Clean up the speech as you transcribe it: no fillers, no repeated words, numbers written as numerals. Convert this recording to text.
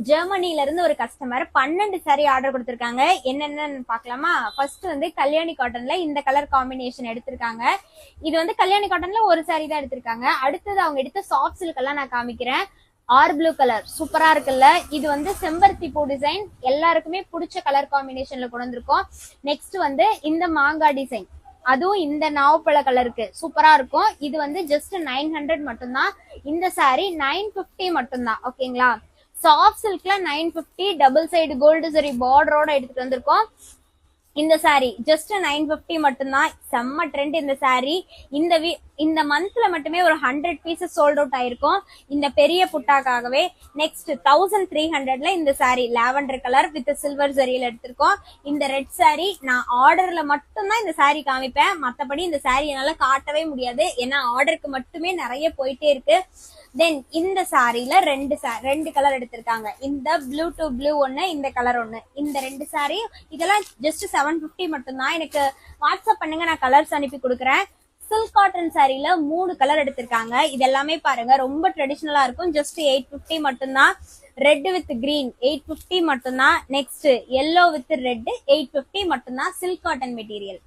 ஜெர்மனில இருந்து ஒரு customer 12 sorry order கொடுத்திருக்காங்க. என்னென்னு பாக்கலாமா? ஃபர்ஸ்ட் வந்து கல்யாணி காட்டன்ல இந்த கலர் காம்பினேஷன் எடுத்திருக்காங்க. இது வந்து கல்யாணி காட்டன்ல ஒரு சாரி தான் எடுத்திருக்காங்க. அடுத்தது அவங்க எடுத்த சாஃப்ட் சில்க் எல்லாம் நான் காமிக்கிறேன். ஆர் ப்ளூ கலர் சூப்பரா இருக்குல்ல. இது வந்து செம்பருத்தி பூ டிசைன், எல்லாருக்குமே பிடிச்ச கலர் காம்பினேஷன்ல கொண்டு வந்திருக்கோம். நெக்ஸ்ட் வந்து இந்த மாங்காய் டிசைன், அதுவும் இந்த நாவப்பழ கலருக்கு சூப்பரா இருக்கும். இது வந்து ஜஸ்ட் 900 மட்டும்தான். இந்த சாரி 950 மட்டும்தான். ஓகேங்களா? சாஃப்ட் சில்க்ல 950 டபுள் சைடு கோல்டு சரி பார்டரோட எடுத்துட்டு வந்திருக்கோம். இந்த சாரி ஜஸ்ட் 950 மட்டும்தான். செம்ம ட்ரெண்ட் இந்த சாரி. இந்த மந்த்ல மட்டுமே ஒரு 100 பீசஸ் சோல்ட் அவுட் ஆயிருக்கும் இந்த பெரிய புட்டாக்காகவே. நெக்ஸ்ட் 1300ல இந்த sari lavender colour with silver ஜரியில எடுத்திருக்கோம். இந்த ரெட் சாரி நான் ஆர்டர்ல மட்டும்தான் இந்த சாரி காமிப்பேன், மத்தபடி இந்த சாரி என்னால காட்டவே முடியாது, ஏன்னா ஆர்டருக்கு மட்டுமே நிறைய போயிட்டே இருக்கு. தென் இந்த சாரில ரெண்டு கலர் எடுத்திருக்காங்க. இந்த ப்ளூ டு ப்ளூ ஒன்னு, இந்த கலர் ஒன்னு. இந்த ரெண்டு சாரி இதெல்லாம் ஜஸ்ட் 750 மட்டும்தான். எனக்கு வாட்ஸ்அப் பண்ணுங்க, நான் கலர்ஸ் அனுப்பி கொடுக்குறேன். சில்க் காட்டன் சாரில 3 கலர் எடுத்திருக்காங்க. இது எல்லாமே பாருங்க ரொம்ப ட்ரெடிஷனலா இருக்கும். ஜஸ்ட் 850 மட்டும்தான். ரெட் வித் கிரீன் 850 மட்டும்தான். நெக்ஸ்ட் எல்லோ வித் ரெட் 850 மட்டும்தான். Silk cotton material.